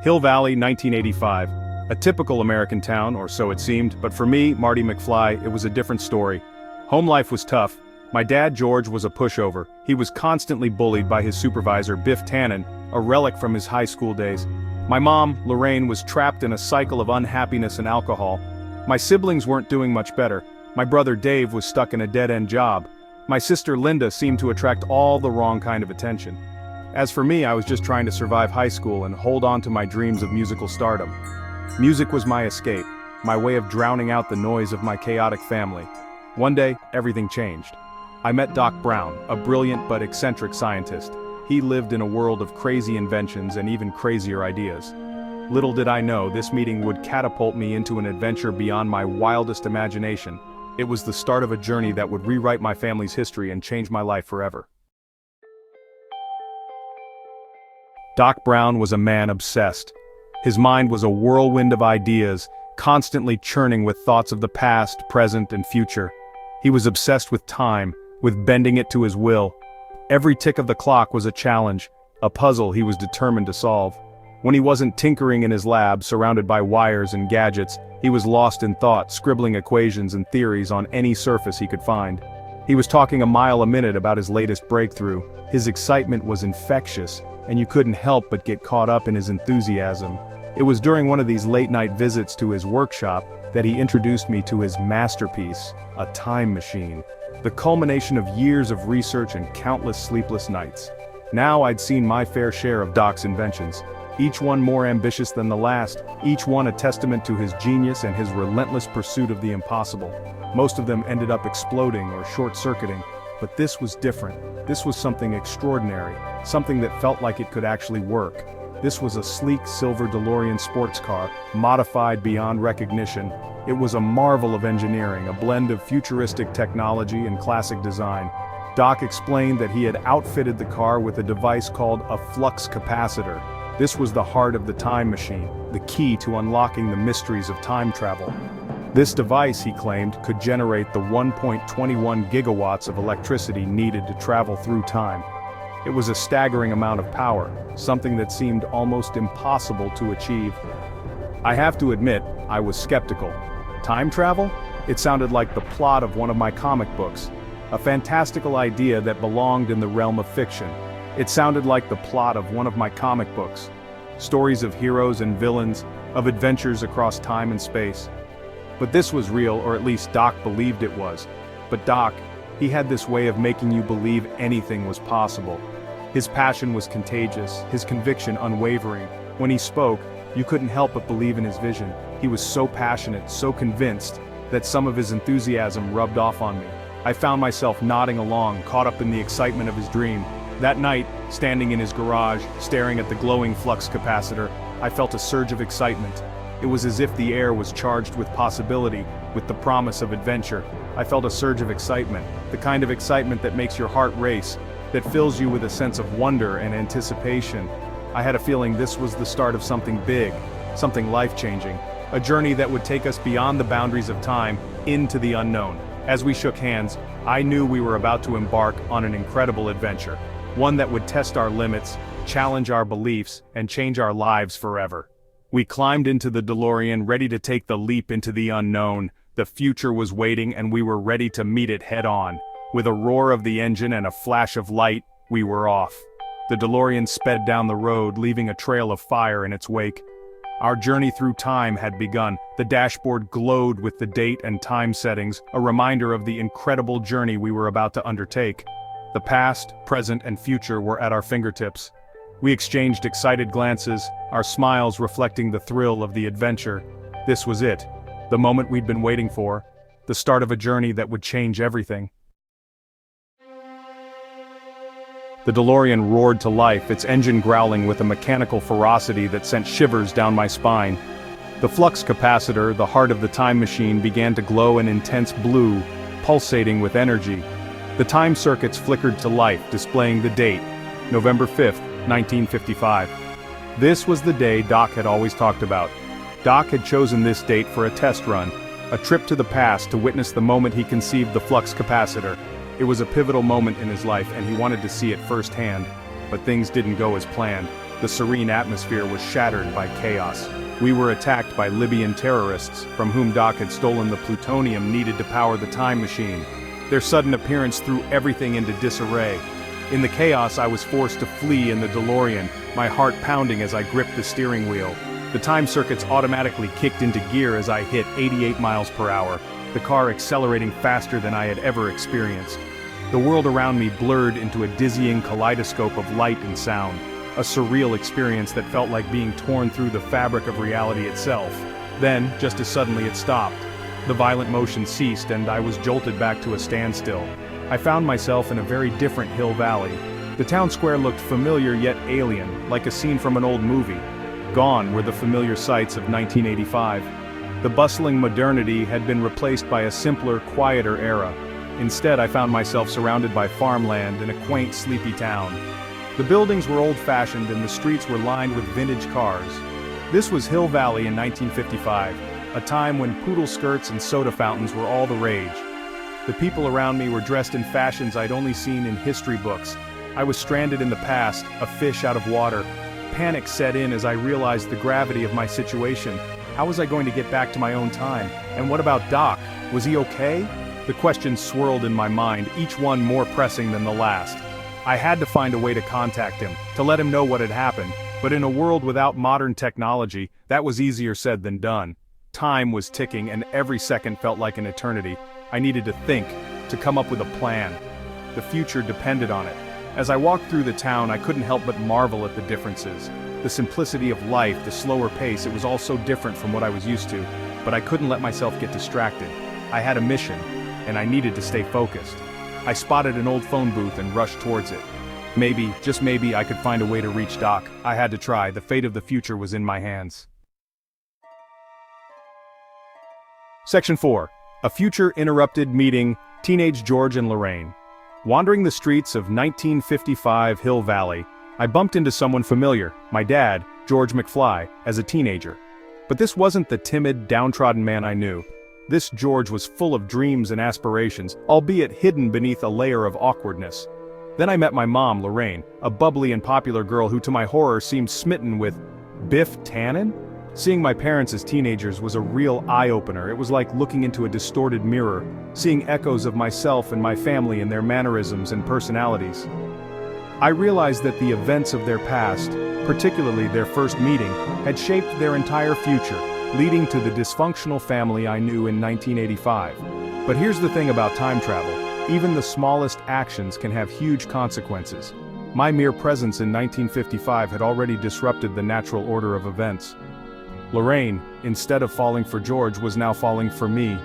Hill Valley, 1985. A typical American town, or so it seemed, but for me, Marty McFly, it was a different story. Home life was tough. My dad, George, was a pushover. He was constantly bullied by his supervisor, Biff Tannen, a relic from his high school days. My mom, Lorraine, was trapped in a cycle of unhappiness and alcohol. My siblings weren't doing much better. My brother Dave was stuck in a dead-end job. My sister Linda seemed to attract all the wrong kind of attention. As for me, I was just trying to survive high school and hold on to my dreams of musical stardom. Music was my escape, my way of drowning out the noise of my chaotic family. One day, everything changed. I met Doc Brown, a brilliant but eccentric scientist. He lived in a world of crazy inventions and even crazier ideas. Little did I know this meeting would catapult me into an adventure beyond my wildest imagination. It was the start of a journey that would rewrite my family's history and change my life forever. Doc Brown was a man obsessed. His mind was a whirlwind of ideas, constantly churning with thoughts of the past, present, and future. He was obsessed with time, with bending it to his will. Every tick of the clock was a challenge, a puzzle he was determined to solve. When he wasn't tinkering in his lab, surrounded by wires and gadgets, he was lost in thought, scribbling equations and theories on any surface he could find. He was talking a mile a minute about his latest breakthrough. His excitement was infectious, and you couldn't help but get caught up in his enthusiasm. It was during one of these late-night visits to his workshop that he introduced me to his masterpiece, a time machine, the culmination of years of research and countless sleepless nights. Now I'd seen my fair share of Doc's inventions, each one more ambitious than the last, each one a testament to his genius and his relentless pursuit of the impossible. Most of them ended up exploding or short-circuiting, but this was different. This was something extraordinary, something that felt like it could actually work. This was a sleek silver DeLorean sports car, modified beyond recognition. It was a marvel of engineering, a blend of futuristic technology and classic design. Doc explained that he had outfitted the car with a device called a flux capacitor. This was the heart of the time machine, the key to unlocking the mysteries of time travel. This device, he claimed, could generate the 1.21 gigawatts of electricity needed to travel through time. It was a staggering amount of power, something that seemed almost impossible to achieve. I have to admit, I was skeptical. Time travel? It sounded like the plot of one of my comic books, a fantastical idea that belonged in the realm of fiction. It sounded like the plot of one of my comic books. Stories of heroes and villains, of adventures across time and space. But this was real, or at least Doc believed it was. But Doc, he had this way of making you believe anything was possible. His passion was contagious, his conviction unwavering. When he spoke, you couldn't help but believe in his vision. He was so passionate, so convinced, that some of his enthusiasm rubbed off on me. I found myself nodding along, caught up in the excitement of his dream. That night, standing in his garage, staring at the glowing flux capacitor, I felt a surge of excitement. It was as if the air was charged with possibility, with the promise of adventure. I felt a surge of excitement, the kind of excitement that makes your heart race, that fills you with a sense of wonder and anticipation. I had a feeling this was the start of something big, something life-changing, a journey that would take us beyond the boundaries of time, into the unknown. As we shook hands, I knew we were about to embark on an incredible adventure, one that would test our limits, challenge our beliefs, and change our lives forever. We climbed into the DeLorean, ready to take the leap into the unknown. The future was waiting, and we were ready to meet it head-on. With a roar of the engine and a flash of light, we were off. The DeLorean sped down the road, leaving a trail of fire in its wake. Our journey through time had begun. The dashboard glowed with the date and time settings, a reminder of the incredible journey we were about to undertake. The past, present, and future were at our fingertips. We exchanged excited glances, our smiles reflecting the thrill of the adventure. This was it, the moment we'd been waiting for, the start of a journey that would change everything. The DeLorean roared to life, its engine growling with a mechanical ferocity that sent shivers down my spine. The flux capacitor, the heart of the time machine, began to glow an intense blue, pulsating with energy. The time circuits flickered to life, displaying the date, November 5th, 1955. This was the day Doc had always talked about. Doc had chosen this date for a test run, a trip to the past to witness the moment he conceived the flux capacitor. It was a pivotal moment in his life, and he wanted to see it firsthand, but things didn't go as planned. The serene atmosphere was shattered by chaos. We were attacked by Libyan terrorists, from whom Doc had stolen the plutonium needed to power the time machine. Their sudden appearance threw everything into disarray. In the chaos, I was forced to flee in the DeLorean, my heart pounding as I gripped the steering wheel. The time circuits automatically kicked into gear as I hit 88 miles per hour, the car accelerating faster than I had ever experienced. The world around me blurred into a dizzying kaleidoscope of light and sound, a surreal experience that felt like being torn through the fabric of reality itself. Then, just as suddenly it stopped. The violent motion ceased and I was jolted back to a standstill. I found myself in a very different hill valley. The town square looked familiar yet alien, like a scene from an old movie. Gone were the familiar sights of 1985. The bustling modernity had been replaced by a simpler, quieter era. Instead, I found myself surrounded by farmland in a quaint, sleepy town. The buildings were old-fashioned and the streets were lined with vintage cars. This was Hill Valley in 1955, a time when poodle skirts and soda fountains were all the rage. The people around me were dressed in fashions I'd only seen in history books. I was stranded in the past, a fish out of water. Panic set in as I realized the gravity of my situation. How was I going to get back to my own time? And what about Doc? Was he okay? The questions swirled in my mind, each one more pressing than the last. I had to find a way to contact him, to let him know what had happened, but in a world without modern technology, that was easier said than done. Time was ticking and every second felt like an eternity. I needed to think, to come up with a plan. The future depended on it. As I walked through the town, I couldn't help but marvel at the differences. The simplicity of life, the slower pace, it was all so different from what I was used to, but I couldn't let myself get distracted. I had a mission, and I needed to stay focused. I spotted an old phone booth and rushed towards it. Maybe, just maybe, I could find a way to reach Doc. I had to try. The fate of the future was in my hands. Section 4. A future interrupted meeting, teenage George and Lorraine. Wandering the streets of 1955 Hill Valley, I bumped into someone familiar, my dad, George McFly, as a teenager. But this wasn't the timid, downtrodden man I knew. This George was full of dreams and aspirations, albeit hidden beneath a layer of awkwardness. Then I met my mom, Lorraine, a bubbly and popular girl who to my horror seemed smitten with Biff Tannen? Seeing my parents as teenagers was a real eye-opener. It was like looking into a distorted mirror, seeing echoes of myself and my family in their mannerisms and personalities. I realized that the events of their past, particularly their first meeting, had shaped their entire future, leading to the dysfunctional family I knew in 1985. But here's the thing about time travel, even the smallest actions can have huge consequences. My mere presence in 1955 had already disrupted the natural order of events. Lorraine, instead of falling for George, was now falling for me.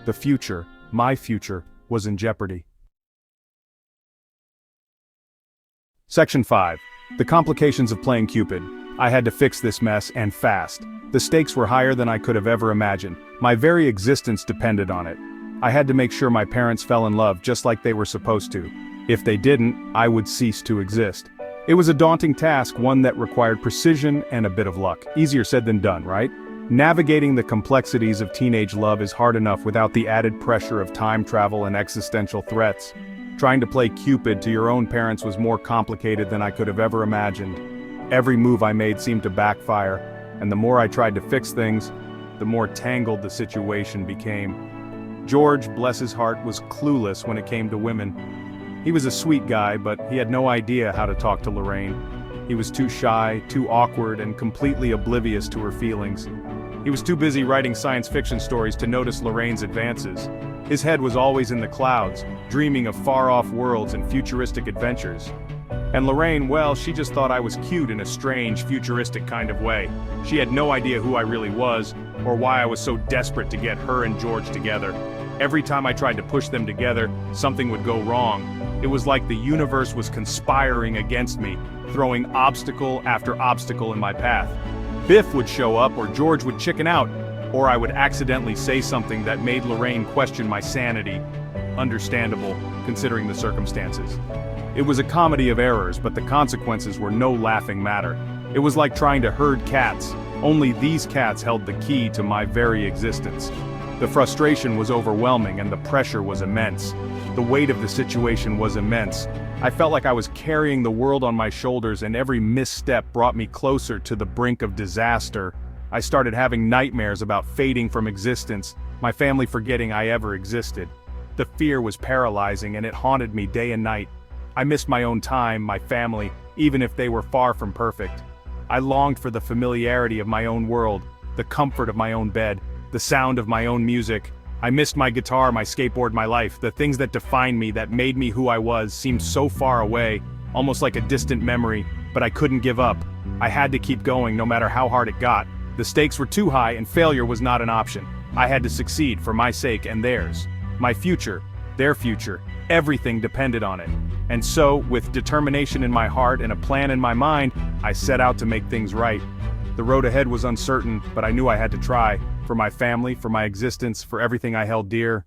The future, my future, was in jeopardy. Section 5. The complications of playing Cupid. I had to fix this mess, and fast. The stakes were higher than I could have ever imagined. My very existence depended on it. I had to make sure my parents fell in love just like they were supposed to. If they didn't, I would cease to exist. It was a daunting task, one that required precision and a bit of luck. Easier said than done, right? Navigating the complexities of teenage love is hard enough without the added pressure of time travel and existential threats. Trying to play Cupid to your own parents was more complicated than I could have ever imagined. Every move I made seemed to backfire, and the more I tried to fix things, the more tangled the situation became. George, bless his heart, was clueless when it came to women. He was a sweet guy, but he had no idea how to talk to Lorraine. He was too shy, too awkward, and completely oblivious to her feelings. He was too busy writing science fiction stories to notice Lorraine's advances. His head was always in the clouds, dreaming of far-off worlds and futuristic adventures. And Lorraine, well, she just thought I was cute in a strange, futuristic kind of way. She had no idea who I really was, or why I was so desperate to get her and George together. Every time I tried to push them together, something would go wrong. It was like the universe was conspiring against me, throwing obstacle after obstacle in my path. Biff would show up, or George would chicken out, or I would accidentally say something that made Lorraine question my sanity. Understandable, considering the circumstances. It was a comedy of errors, but the consequences were no laughing matter. It was like trying to herd cats. Only these cats held the key to my very existence. The frustration was overwhelming and the pressure was immense. The weight of the situation was immense. I felt like I was carrying the world on my shoulders, and every misstep brought me closer to the brink of disaster. I started having nightmares about fading from existence, my family forgetting I ever existed. The fear was paralyzing, and it haunted me day and night. I missed my own time, my family, even if they were far from perfect. I longed for the familiarity of my own world, the comfort of my own bed, the sound of my own music. I missed my guitar, my skateboard, my life. The things that defined me, that made me who I was, seemed so far away, almost like a distant memory, but I couldn't give up. I had to keep going no matter how hard it got. The stakes were too high and failure was not an option. I had to succeed for my sake and theirs. My future, their future, everything depended on it. And so, with determination in my heart and a plan in my mind, I set out to make things right. The road ahead was uncertain, but I knew I had to try, for my family, for my existence, for everything I held dear.